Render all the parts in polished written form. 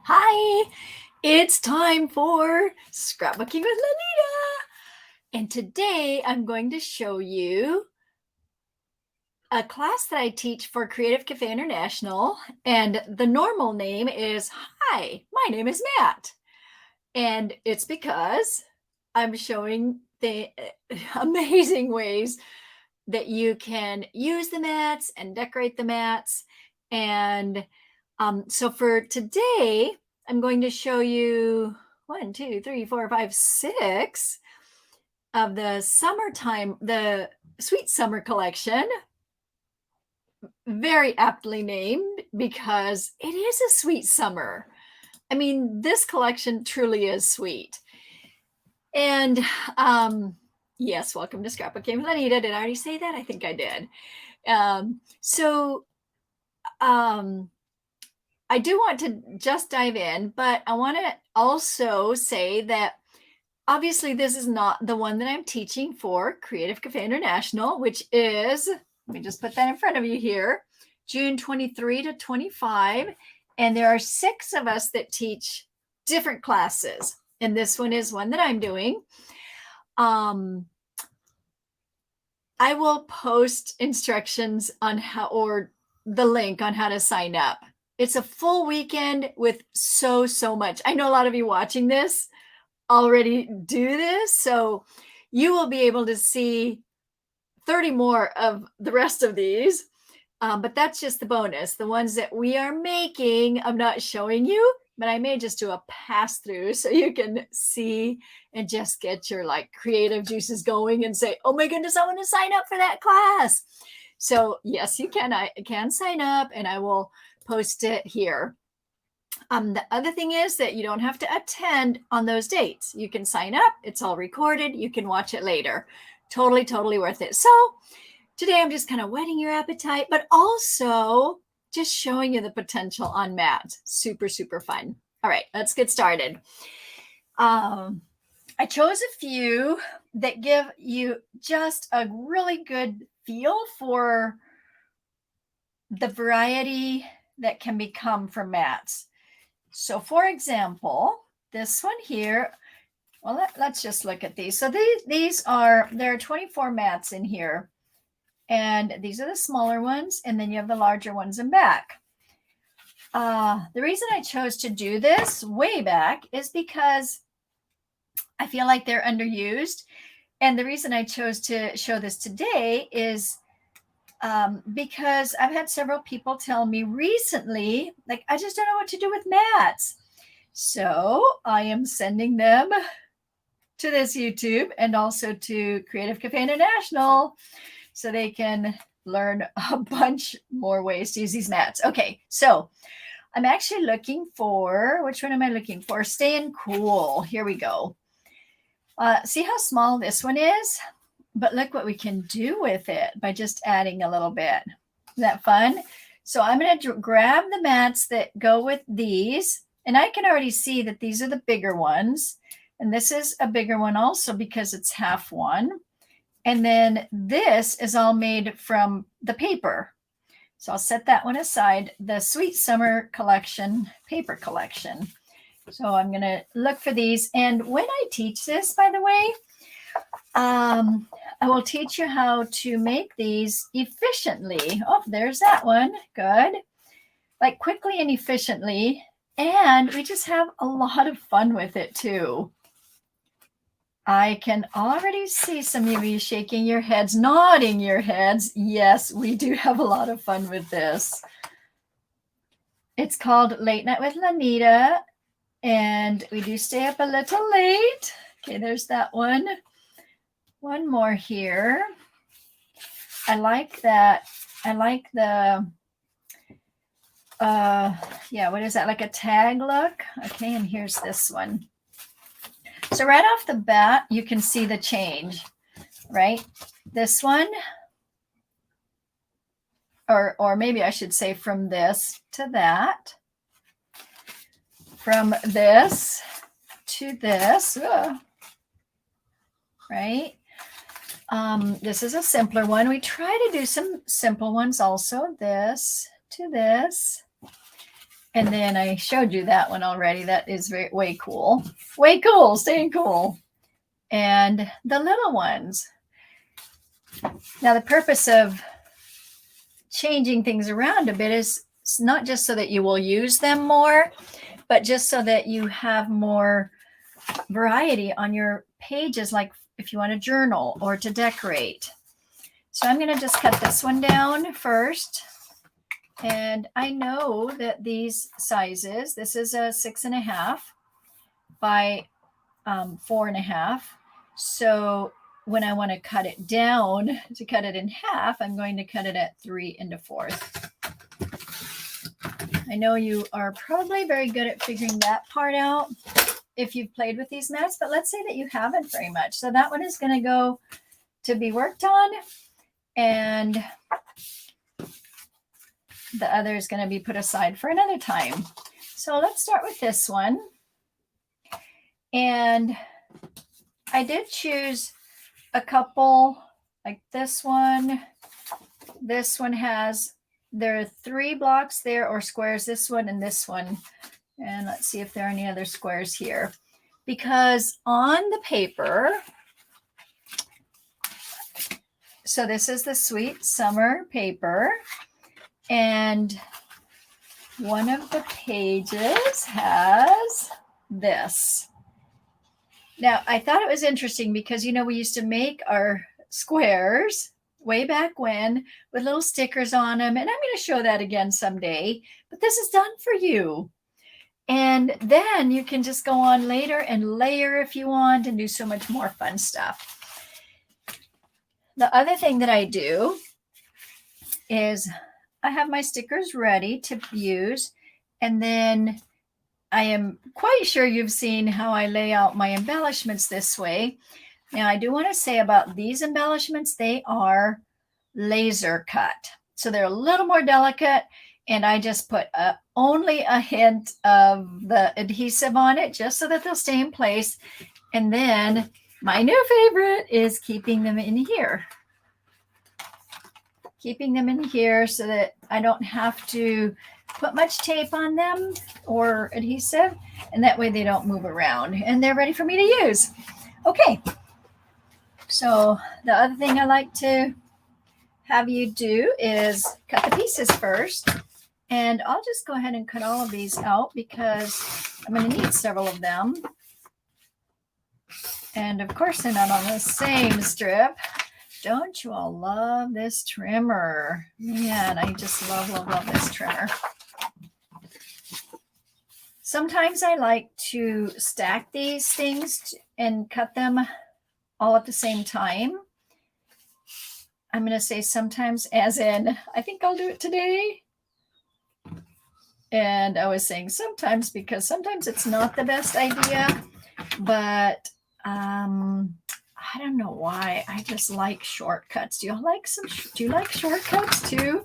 Hi, it's time for scrapbooking with Lanita. And today I'm going to show you a class that I teach for Creative Cafe International. And the normal name is, Hi, my name is Matt. And it's because I'm showing the amazing ways that you can use the mats and decorate the mats. And so for today, I'm going to show you 1, 2, 3, 4, 5, 6 of the summertime, the Sweet Summer collection. Very aptly named because it is a sweet summer. I mean, this collection truly is sweet. And yes, welcome to Scrapbooking with Anita. Did I already say that? I think I did. So I do want to just dive in, but I want to also say that obviously this is not the one that I'm teaching for Creative Cafe International, which is, let me just put that in front of you here, June 23 to 25. And there are 6 of us that teach different classes. And this one is one that I'm doing. I will post instructions on how, or the link on how to sign up. It's a full weekend with so much. I know a lot of you watching this already do this, so you will be able to see 30 more of the rest of these. But that's just the bonus. The ones that we are making, I'm not showing you, but I may just do a pass through so you can see and just get your like creative juices going and say, oh my goodness, I want to sign up for that class. So yes, you can. I can sign up and I will post it here. The other thing is that you don't have to attend on those dates. You can sign up. It's all recorded. You can watch it later. Totally worth it. So today I'm just kind of whetting your appetite, but also just showing you the potential on mats. Super fun. All right, let's get started. I chose a few that give you just a really good feel for the variety that can become from mats. So for example, this one here, well, let's just look at these. So there are 24 mats in here. And these are the smaller ones, and then you have the larger ones in back. The reason I chose to do this way back is because I feel like they're underused. And the reason I chose to show this today is because I've had several people tell me recently, like, I just don't know what to do with mats. So I am sending them to this YouTube and also to Creative Cafe International so they can learn a bunch more ways to use these mats. Okay, so I'm actually looking for, which one am I looking for? Staying Cool. Here we go. See how small this one is? But look what we can do with it by just adding a little bit. Isn't that fun? So I'm going to grab the mats that go with these. And I can already see that these are the bigger ones. And this is a bigger one also because it's half one. And then this is all made from the paper. So I'll set that one aside, the Sweet Summer collection, paper collection. So I'm going to look for these. And when I teach this, by the way, I will teach you how to make these efficiently. Oh, there's that one. Good. Like quickly and efficiently. And we just have a lot of fun with it too. I can already see some of you shaking your heads, nodding your heads. Yes, we do have a lot of fun with this. It's called Late Night with Lanita, and we do stay up a little late. Okay, there's that one. One more here. I like that. I like the, what is that? Like a tag look. Okay, and here's this one. So right off the bat, you can see the change, right? This one, or maybe I should say from this to that, from this to this, right? This is a simpler one. We try to do some simple ones also, this to this. And then I showed you that one already. That is way cool. Way cool, staying cool. And the little ones. Now the purpose of changing things around a bit is not just so that you will use them more, but just so that you have more variety on your pages, like if you want to journal or to decorate. So I'm going to just cut this one down first. And I know that these sizes, this is a 6.5 by 4.5. So when I want to cut it down, to cut it in half, I'm going to cut it at 3 1/4. I know you are probably very good at figuring that part out if you've played with these mats, but let's say that you haven't very much. So that one is going to go to be worked on, and the other is going to be put aside for another time. So let's start with this one. And I did choose a couple like this one. This one has, there are 3 blocks there, or squares, this one and this one. And let's see if there are any other squares here. Because on the paper, so this is the Sweet Summer paper. And one of the pages has this. Now, I thought it was interesting because, you know, we used to make our squares way back when with little stickers on them. And I'm going to show that again someday. But this is done for you. And then you can just go on later and layer if you want and do so much more fun stuff. The other thing that I do is I have my stickers ready to use. And then I am quite sure you've seen how I lay out my embellishments this way. Now, I do want to say about these embellishments, they are laser cut. So they're a little more delicate, and I just put only a hint of the adhesive on it just so that they'll stay in place. And then my new favorite is keeping them in here. Keeping them in here so that I don't have to put much tape on them or adhesive, and that way they don't move around and they're ready for me to use. Okay, so the other thing I like to have you do is cut the pieces first, and I'll just go ahead and cut all of these out because I'm going to need several of them. And of course they're not on the same strip. Don't you all love this trimmer? Man, I just love this trimmer. Sometimes I like to stack these things and cut them all at the same time. I'm going to say sometimes, as in, I think I'll do it today. And I was saying sometimes because sometimes it's not the best idea, but I don't know why. I just like shortcuts. Do you like shortcuts too?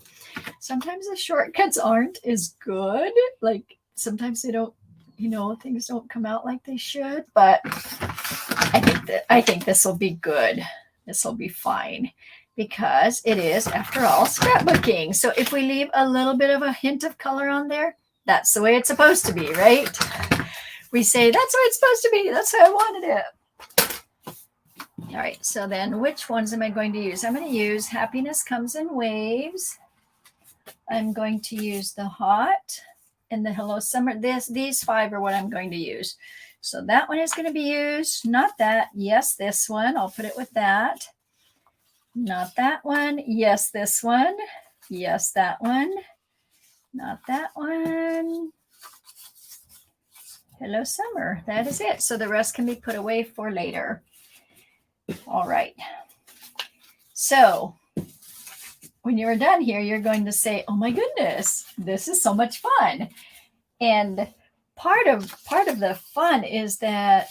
Sometimes the shortcuts aren't as good. Like sometimes they don't, you know, things don't come out like they should, but I think this will be good. This will be fine because it is, after all, scrapbooking. So if we leave a little bit of a hint of color on there, that's the way it's supposed to be, right? We say, that's the way it's supposed to be. That's how I wanted it. All right, so then which ones am I going to use? I'm going to use Happiness Comes in Waves. I'm going to use the Hot and the Hello Summer. These 5 are what I'm going to use. So that one is going to be used. Not that. Yes, this one. I'll put it with that. Not that one. Yes, this one. Yes, that one. Not that one. Hello Summer. That is it. So the rest can be put away for later. All right. So when you're done here, you're going to say, oh my goodness, this is so much fun. And part of the fun is that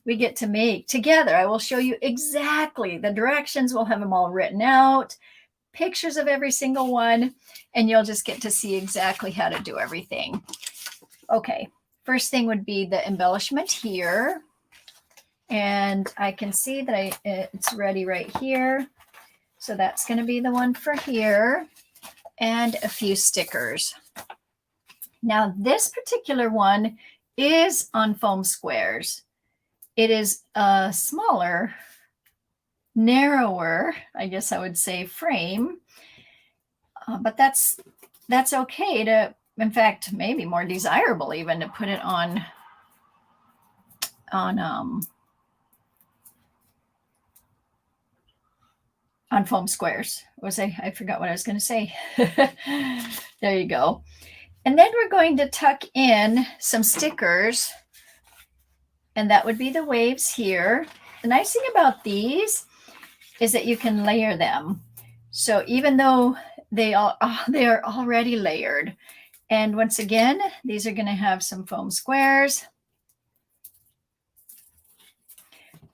we get to make together. I will show you exactly the directions. We'll have them all written out, pictures of every single one, and you'll just get to see exactly how to do everything. Okay. First thing would be the embellishment here. And I can see that it's ready right here. So that's going to be the one for here. And a few stickers. Now, this particular one is on foam squares. It is a smaller, narrower, I guess I would say, frame, but that's okay to, in fact, maybe more desirable even to put it on foam squares. I forgot what I was going to say. There you go. And then we're going to tuck in some stickers, and that would be the waves here. The nice thing about these is that you can layer them. So even though they are already layered, and once again, these are going to have some foam squares.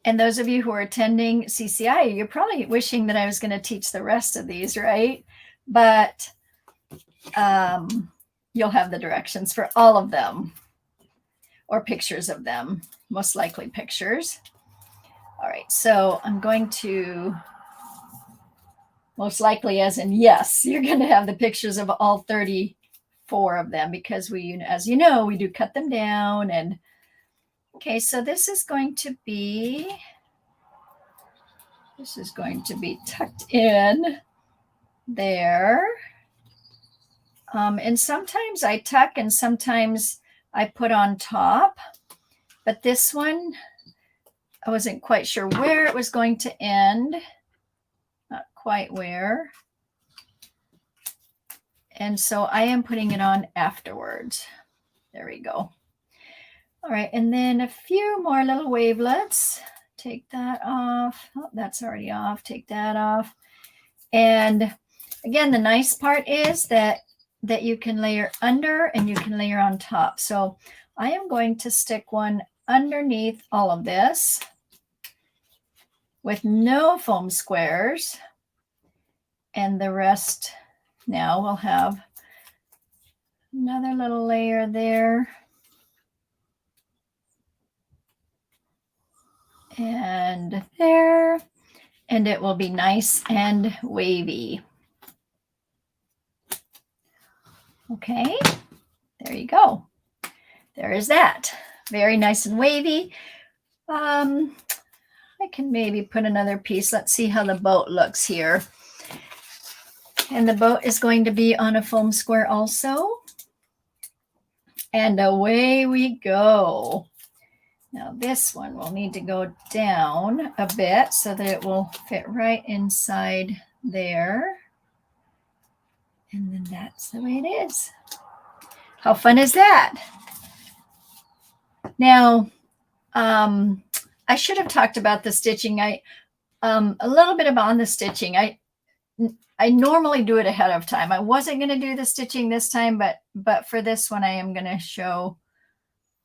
And those of you who are attending CCI, you're probably wishing that I was going to teach the rest of these, right? But you'll have the directions for all of them, or pictures of them, most likely pictures. All right, so I'm going to, most likely as in yes, you're going to have the pictures of all 34 of them, because we, as you know, we do cut them down. And okay, so this is going to be tucked in there. And sometimes I tuck and sometimes I put on top, but this one, I wasn't quite sure where it was going to end. Not quite where. And so I am putting it on afterwards. There we go. All right, and then a few more little wavelets. Take that off. Oh, that's already off. Take that off. And again, the nice part is that you can layer under and you can layer on top. So I am going to stick one underneath all of this with no foam squares. And the rest now we'll have another little layer there. And there. And it will be nice and wavy. Okay, there you go. There is that. Very nice and wavy. I can maybe put another piece. Let's see how the boat looks here. And the boat is going to be on a foam square also. And away we go. Now this one will need to go down a bit so that it will fit right inside there. And then that's the way it is. How fun is that? Now, I should have talked about the stitching. A little bit about the stitching. I normally do it ahead of time. I wasn't going to do the stitching this time, but for this one, I am going to show.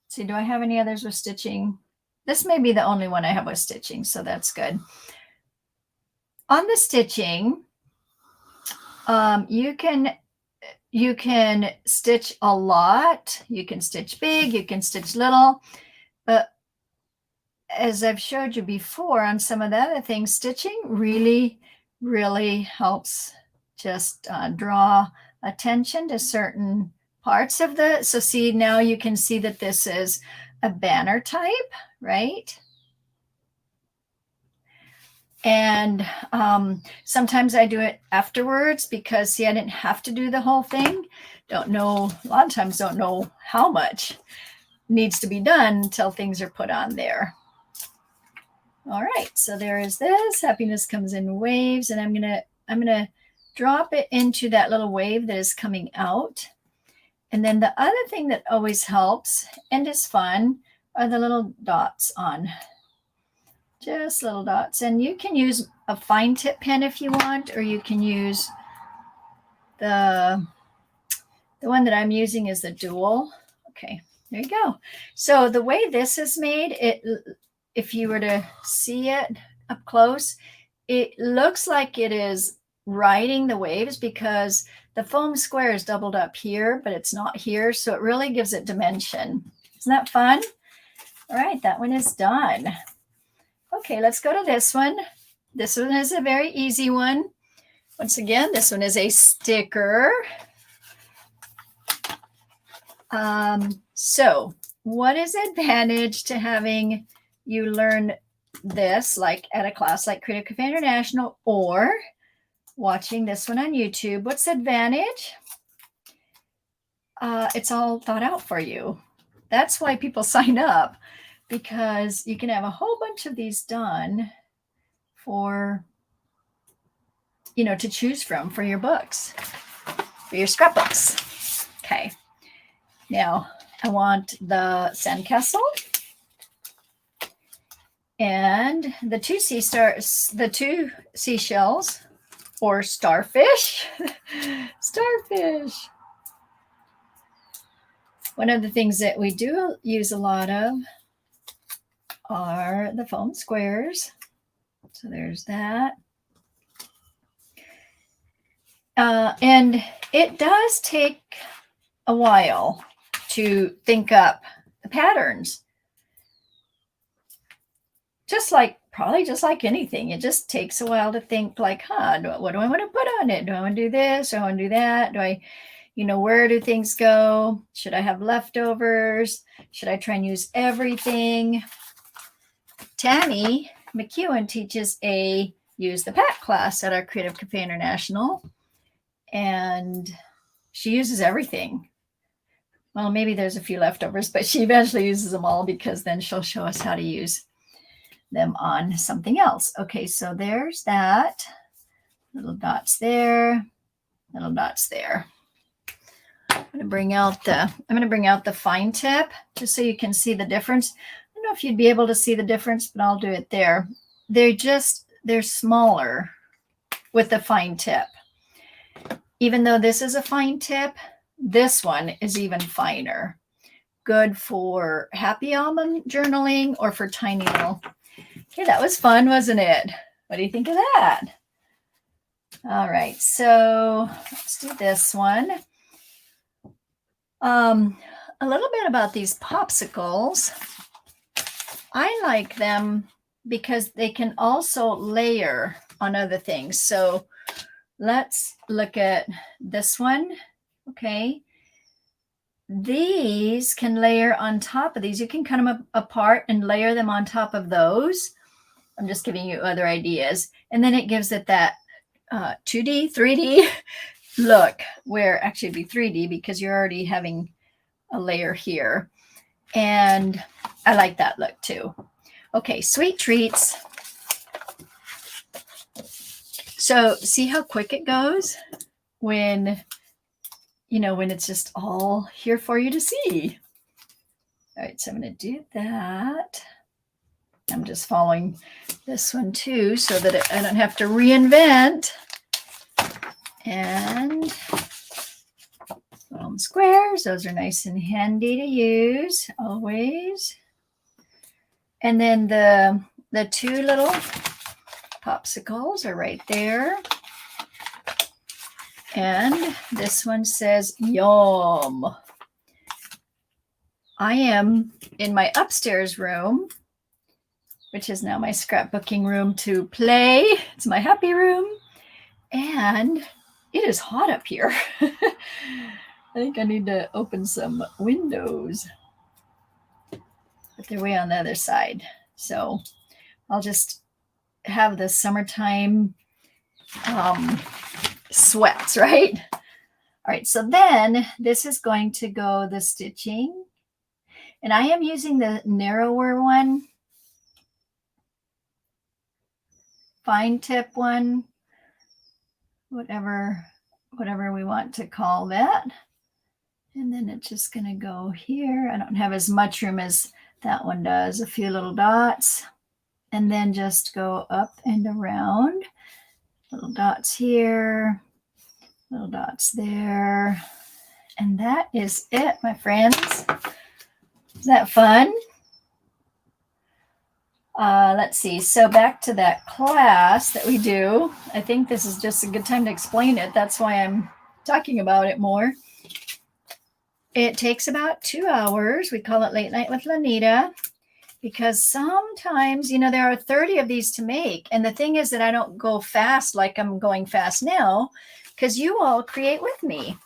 See, do I have any others with stitching? This may be the only one I have with stitching, so that's good. On the stitching, you can stitch a lot. You can stitch big, you can stitch little, but as I've showed you before on some of the other things, stitching really, really helps just draw attention to certain parts of the, so see, now you can see that this is a banner type, right? And sometimes I do it afterwards because, see, I didn't have to do the whole thing. Don't know, a lot of times don't know how much needs to be done until things are put on there. All right, so there is this. Happiness comes in waves, and I'm gonna drop it into that little wave that is coming out. And then the other thing that always helps and is fun are the little dots on. Just little dots. And you can use a fine tip pen if you want, or you can use the one that I'm using is the dual. Okay, there you go. So the way this is made, if you were to see it up close, it looks like it is riding the waves because the foam square is doubled up here, but it's not here. So it really gives it dimension. Isn't that fun? All right, that one is done. Okay, let's go to this one. This one is a very easy one. Once again, this one is a sticker. So what is the advantage to having you learn this like at a class like Creative Cafe International or watching this one on YouTube? What's the advantage? It's all thought out for you. That's why people sign up, because you can have a whole bunch of these done for, to choose from for your books, for your scrapbooks. Okay. Now I want the sandcastle and the two seashells or starfish. Starfish. One of the things that we do use a lot of are the foam squares. So there's that. And it does take a while to think up the patterns. Probably just like anything, it just takes a while to think like, what do I want to put on it? Do I want to do this? Do I want to do that? Do I, where do things go? Should I have leftovers? Should I try and use everything? Tammy McEwen teaches a Use the Pack class at our Creative Cafe International, and she uses everything. Well, maybe there's a few leftovers, but she eventually uses them all, because then she'll show us how to use them on something else. Okay, so there's that. Little dots there, little dots there. I'm going to bring out the fine tip just so you can see the difference. I don't know if you'd be able to see the difference, but I'll do it there. They're smaller with the fine tip. Even though this is a fine tip, this one is even finer. Good for happy almond journaling or for tiny little. Okay, that was fun, wasn't it? What do you think of that? All right, so let's do this one. A little bit about these popsicles. I like them because they can also layer on other things. So let's look at this one. Okay. These can layer on top of these. You can cut them apart and layer them on top of those. I'm just giving you other ideas. And then it gives it that 2D, 3D look, where actually it'd be 3D because you're already having a layer here. And I like that look too. Okay, sweet treats. So see how quick it goes when it's just all here for you to see. All right, so I'm going to do that. I'm just following this one too so that I don't have to reinvent. And foam squares, those are nice and handy to use always. And then the two little popsicles are right there. And this one says, yum. I am in my upstairs room, which is now my scrapbooking room to play. It's my happy room. And it is hot up here. I think I need to open some windows. But they're way on the other side. So I'll just have the summertime sweats, right? All right, so then this is going to go the stitching. And I am using the narrower one, fine tip one, whatever we want to call that. And then it's just going to go here. I don't have as much room as that one does. A few little dots. And then just go up and around. Little dots here. Little dots there. And that is it, my friends. Is that fun? Let's see. So back to that class that we do. I think this is just a good time to explain it. That's why I'm talking about it more. It takes about 2 hours. We call it Late Night with Lanita because sometimes, there are 30 of these to make. And the thing is that I don't go fast like I'm going fast now because you all create with me.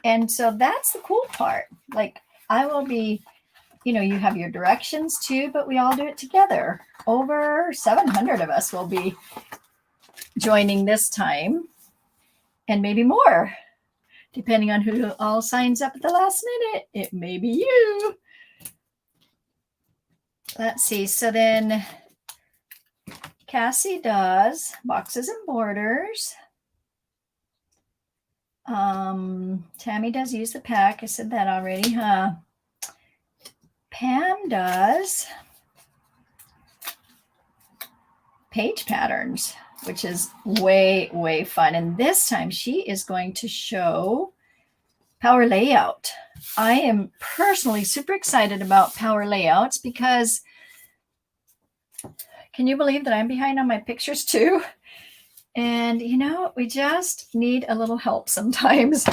And so that's the cool part. Like I will be, you have your directions too, but we all do it together. Over 700 of us will be joining this time, and maybe more, depending on who all signs up at the last minute. It may be you. Let's see. So then Cassie does boxes and borders. Tammy does use the pack. I said that already, huh? Pam does page patterns, which is way, way fun. And this time she is going to show power layout. I am personally super excited about power layouts because can you believe that I'm behind on my pictures too? And we just need a little help sometimes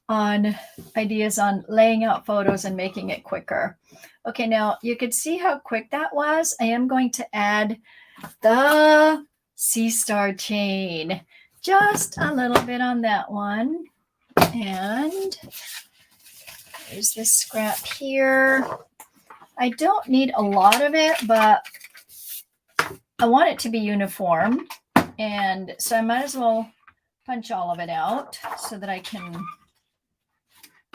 on ideas on laying out photos and making it quicker. Okay, now you could see how quick that was. I am going to add the sea star chain, just a little bit on that one. And there's this scrap here. I don't need a lot of it, but I want it to be uniform. And so I might as well punch all of it out so that I can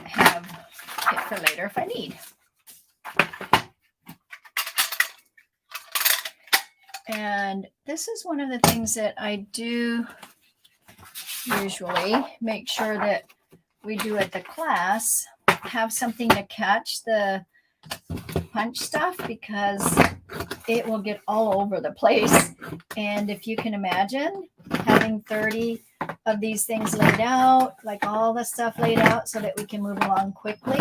have it for later if I need. And this is one of the things that I do usually make sure that we do at the class, have something to catch the punch stuff because it will get all over the place. And if you can imagine having 30 of these things laid out, like all the stuff laid out so that we can move along quickly,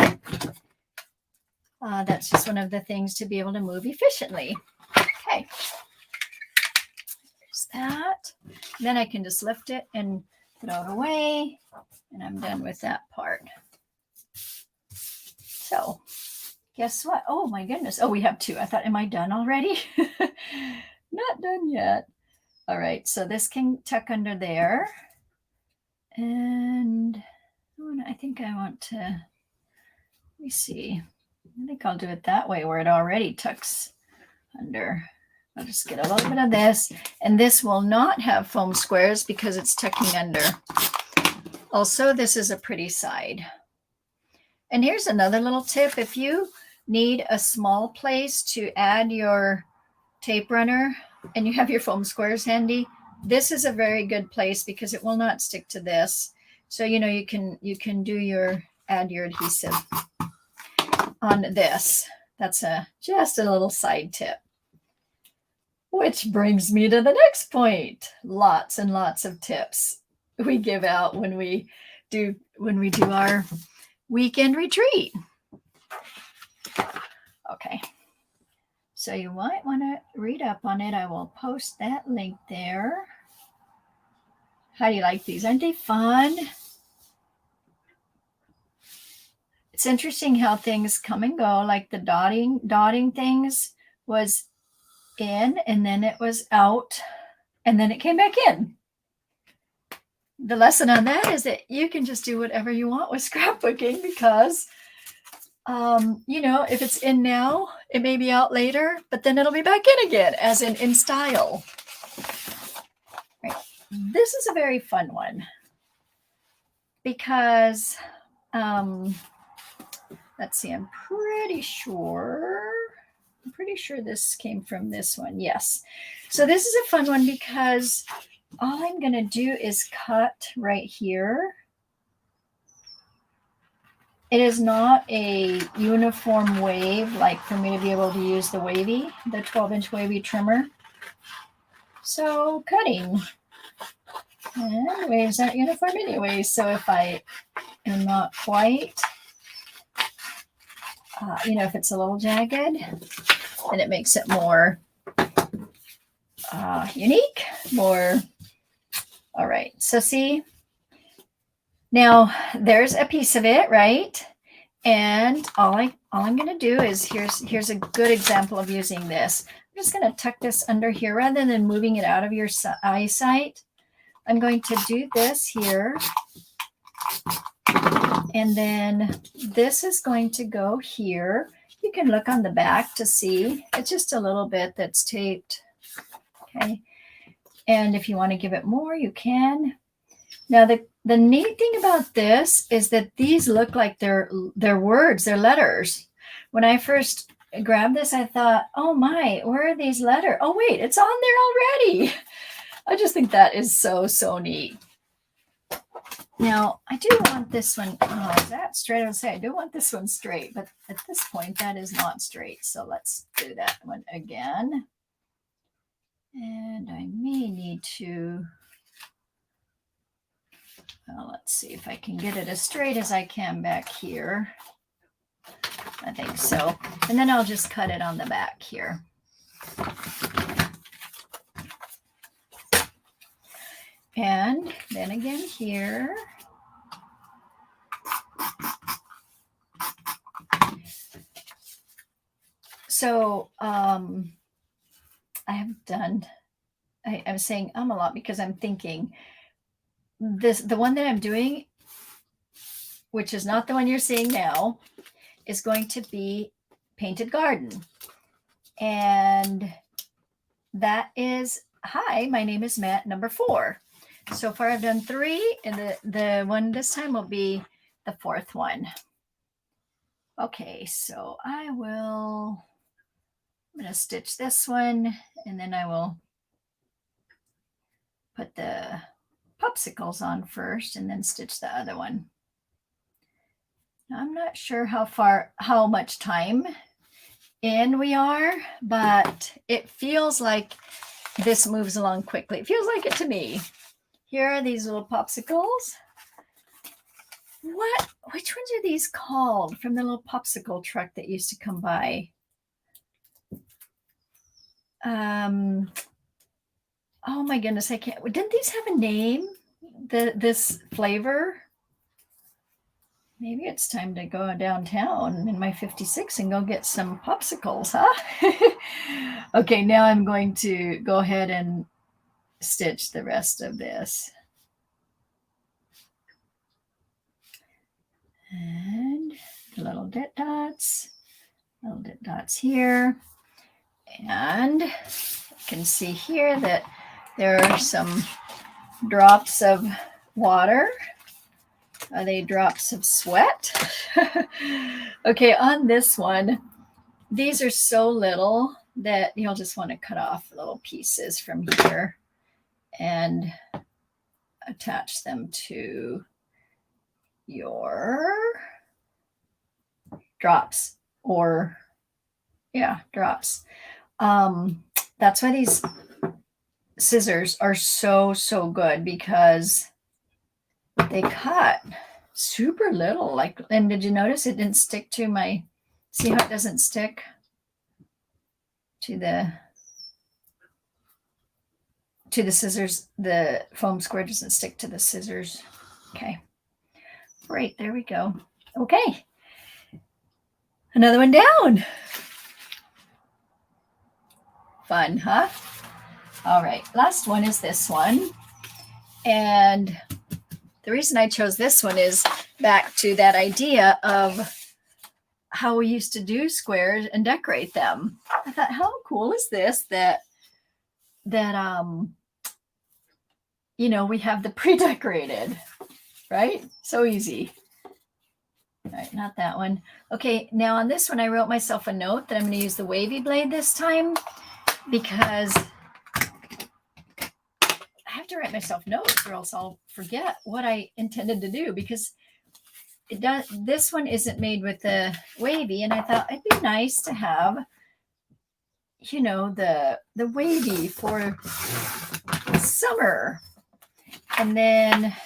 that's just one of the things to be able to move efficiently. Okay, there's that. Then I can just lift it and throw it away, and I'm done with that part. So guess what? Oh my goodness. Oh, we have two. I thought, am I done already? Not done yet. All right. So this can tuck under there. And I think I want to, let me see. I think I'll do it that way where it already tucks under. I'll just get a little bit of this. And this will not have foam squares because it's tucking under. Also, this is a pretty side. And here's another little tip. If you need a small place to add your tape runner and you have your foam squares handy, this is a very good place because it will not stick to this. So you can do add your adhesive on this. That's just a little side tip. Which brings me to the next point. Lots and lots of tips we give out when we do our weekend retreat. Okay, so you might want to read up on it. I will post that link there. How do you like these? Aren't they fun? It's interesting how things come and go. Like the dotting things was in, and then it was out, and then it came back in. The lesson on that is that you can just do whatever you want with scrapbooking because if it's in now, it may be out later, but then it'll be back in again, as in style. Right. This is a very fun one because, let's see, I'm pretty sure this came from this one. Yes. So this is a fun one because all I'm going to do is cut right here. It is not a uniform wave, like for me to be able to use the 12-inch wavy trimmer. So cutting. And waves aren't uniform anyway. So if I am not quite, if it's a little jagged, then it makes it more unique, more. All right. So see, now there's a piece of it, right? And all I'm going to do is here's a good example of using this. I'm just going to tuck this under here rather than moving it out of your eyesight. I'm going to do this here And then this is going to go here. You can look on the back to see. It's just a little bit that's taped. Okay. And if you want to give it more, you can. Now, the neat thing about this is that these look like they're words, they're letters. When I first grabbed this, I thought, oh my, where are these letters? Oh, wait, it's on there already. I just think that is so, so neat. Now, I do want this one, is that straight? I would say I do want this one straight, but at this point, that is not straight. So let's do that one again. And I may need to, well, let's see if I can get it as straight as I can back here. I think so. And then I'll just cut it on the back here. And then again here. So I'm saying a lot because I'm thinking the one that I'm doing, which is not the one you're seeing now, is going to be Painted Garden. And that is, hi, my name is Matt, number 4. So far I've done 3, and the one this time will be the 4th one. Okay, so I'm going to stitch this one, and then I will put the popsicles on first and then stitch the other one. Now, I'm not sure how much time in we are, but it feels like this moves along quickly. It feels like it to me. Here are these little popsicles. Which ones are these called from the little popsicle truck that used to come by? Oh my goodness, I can't. Didn't these have a name? This flavor? Maybe it's time to go downtown in my 56 and go get some popsicles, huh? Okay, now I'm going to go ahead and stitch the rest of this. And the little dots here. And you can see here that there are some drops of water. Are they drops of sweat? Okay, on this one, these are so little that you'll just want to cut off little pieces from here and attach them to your drops, or drops. That's why these scissors are so good, because they cut super little. And did you notice it didn't stick to my, see how it doesn't stick to the scissors? The foam square doesn't stick to the scissors. Okay, great, there we go. Okay, another one down. Fun, huh? All right, last one is this one. And the reason I chose this one is back to that idea of how we used to do squares and decorate them. I thought, how cool is this that we have the pre-decorated, right? So easy. All right, not that one. Okay, now on this one, I wrote myself a note that I'm going to use the wavy blade this time, because I have to write myself notes or else I'll forget what I intended to do, because this one isn't made with the wavy, and I thought it'd be nice to have, the wavy for summer. And then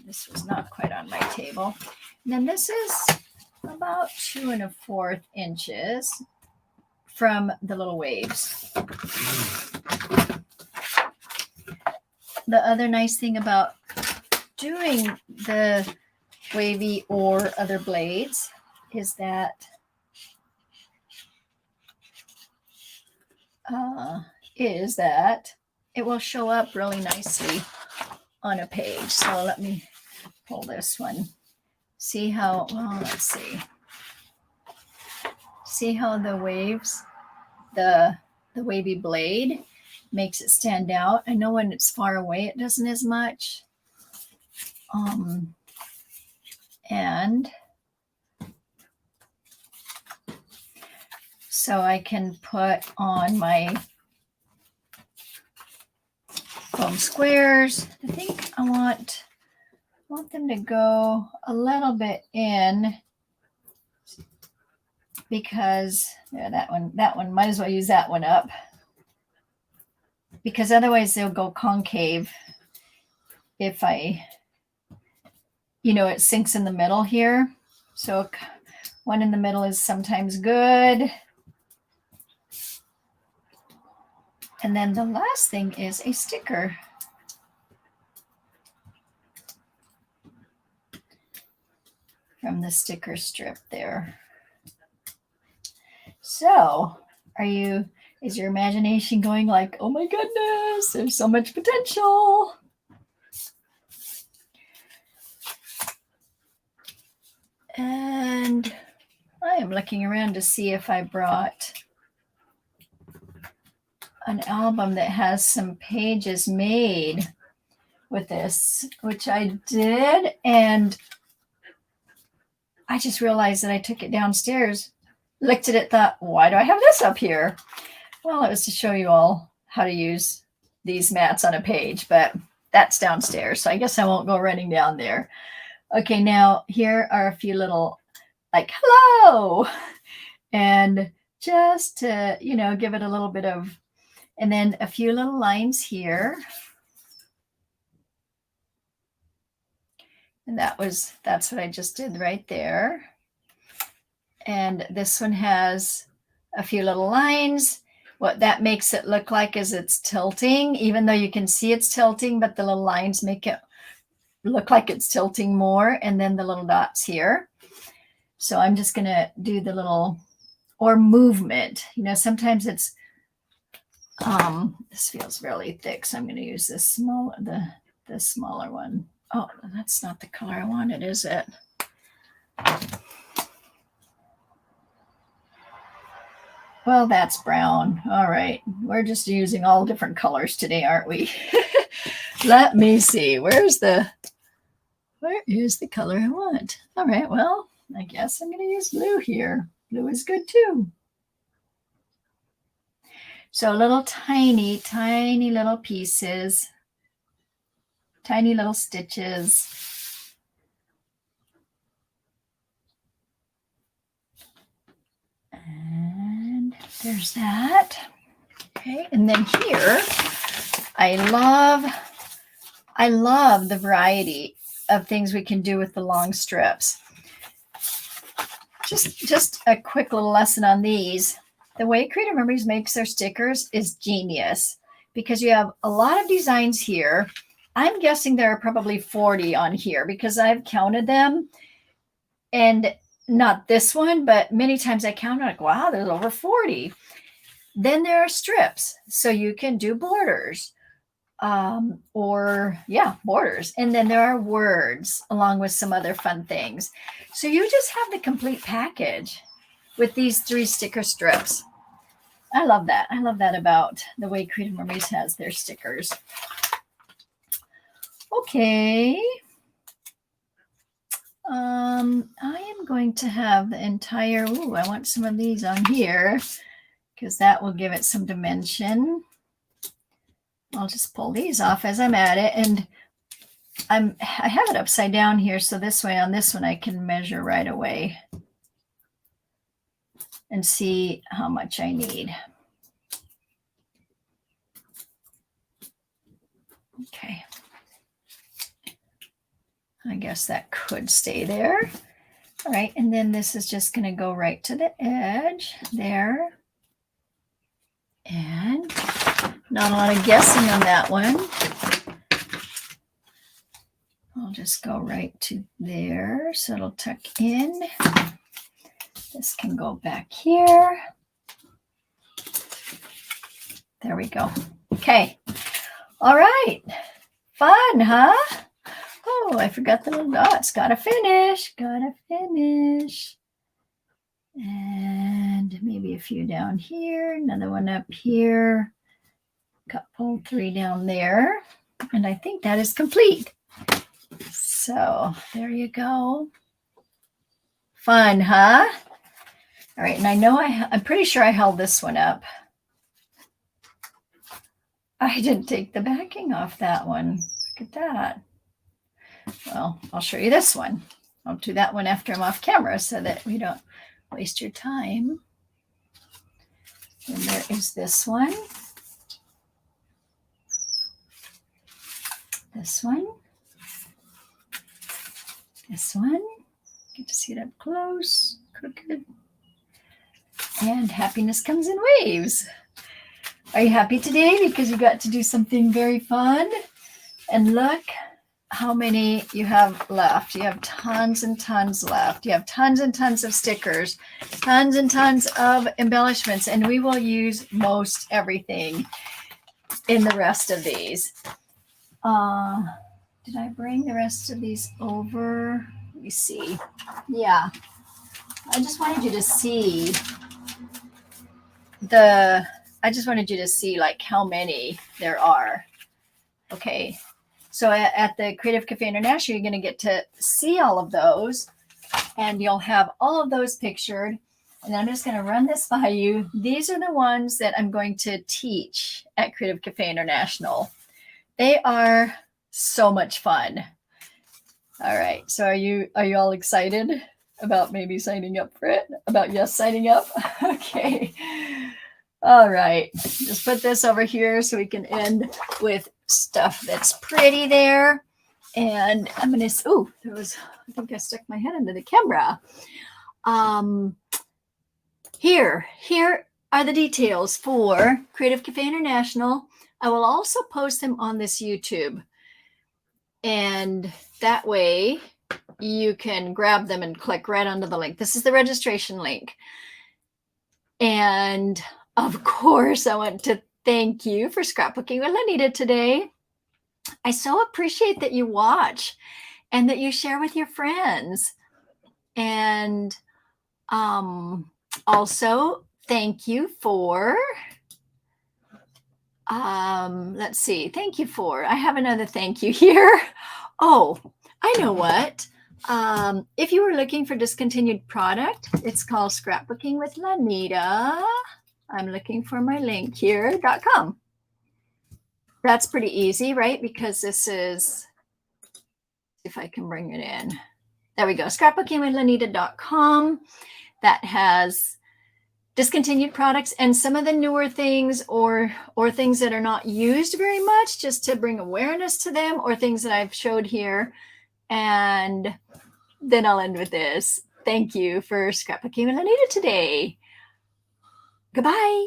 this was not quite on my table. And then this is about 2 1/4 inches from the little waves. The other nice thing about doing the wavy or other blades is that it will show up really nicely on a page. So let me pull this one. See how, well, let's see. See how the waves, the wavy blade makes it stand out. I know when it's far away, it doesn't as much. And so I can put on my foam squares. I think I want them to go a little bit in, because yeah, that one might as well use that one up, because otherwise they'll go concave if I, it sinks in the middle here. So one in the middle is sometimes good. And then the last thing is a sticker. From the sticker strip there. So is your imagination going like, oh my goodness, there's so much potential? And I am looking around to see if I brought an album that has some pages made with this, which I did. And I just realized that I took it downstairs, looked at it, thought, why do I have this up here? Well, it was to show you all how to use these mats on a page, but that's downstairs. So I guess I won't go running down there. Okay, now here are a few little, like, hello. And just to, give it a little bit of, and then a few little lines here. And that's what I just did right there. And this one has a few little lines. What that makes it look like is it's tilting, even though you can see it's tilting, but the little lines make it look like it's tilting more. And then the little dots here. So I'm just going to do the little, or movement. Sometimes it's, this feels really thick, so I'm going to use this the smaller one. Oh, that's not the color I wanted, is it? Well, that's brown. All right. We're just using all different colors today, aren't we? Let me see. Where is the color I want? All right. Well, I guess I'm going to use blue here. Blue is good too. So little tiny little pieces, tiny little stitches. And there's that. Okay, and then here, I love the variety of things we can do with the long strips. Just a quick little lesson on these. The way Creative Memories makes their stickers is genius, because you have a lot of designs here. I'm guessing there are probably 40 on here because I've counted them, and not this one, but many times I count, like, wow, there's over 40. Then there are strips, so you can do borders, borders. And then there are words along with some other fun things. So you just have the complete package with these 3 sticker strips. I love that. I love that about the way Creative Memories has their stickers. Okay. I am going to have the entire, I want some of these on here because that will give it some dimension. I'll just pull these off as I'm at it. And I have it upside down here, so this way on this one I can measure right away and see how much I need. Okay. I guess that could stay there. All right, and then this is just going to go right to the edge there. And not a lot of guessing on that one. I'll just go right to there, so it'll tuck in. This can go back here. There we go. Okay. All right. Fun, huh? Oh, Oh, I forgot the little dots. Gotta finish. Gotta finish. And maybe a few down here. Another one up here. Couple, 3 down there. And I think that is complete. So there you go. Fun, huh? All right, and I know I'm pretty sure I held this one up. I didn't take the backing off that one. Look at that. Well, I'll show you this one. I'll do that one after I'm off camera so that we don't waste your time. And there is this one. This one. This one. Get to see it up close. Crooked. And happiness comes in waves. Are you happy today because you got to do something very fun? And look how many you have left. You have tons and tons left. You have tons and tons of stickers, tons and tons of embellishments, and we will use most everything in the rest of these. Did I bring the rest of these over? Let me see. Yeah. I just wanted you to see like how many there are. Okay. So at the Creative Cafe International, you're going to get to see all of those, and you'll have all of those pictured. And I'm just going to run this by you. These are the ones that I'm going to teach at Creative Cafe International. They are so much fun. All right. So are you all excited about maybe signing up for it? About yes signing up? Okay. All right. Just put this over here so we can end with stuff that's pretty there. And I'm going to, I think I stuck my head into the camera. Here are the details for Creative Cafe International. I will also post them on this YouTube. And that way you can grab them and click right onto the link. This is the registration link. And of course, I want to thank you for scrapbooking with Lanita today. I so appreciate that you watch and that you share with your friends. And also, thank you for, let's see, thank you for, I have another thank you here. Oh, I know what. If you were looking for discontinued product, it's called Scrapbooking with Lanita. I'm looking for my link here.com. That's pretty easy, right? Because this is, if I can bring it in. There we go. Scrapbookingwithlanita.com. That has discontinued products and some of the newer things or things that are not used very much, just to bring awareness to them, or things that I've showed here. And then I'll end with this. Thank you for scrapbooking with Lanita today. Goodbye.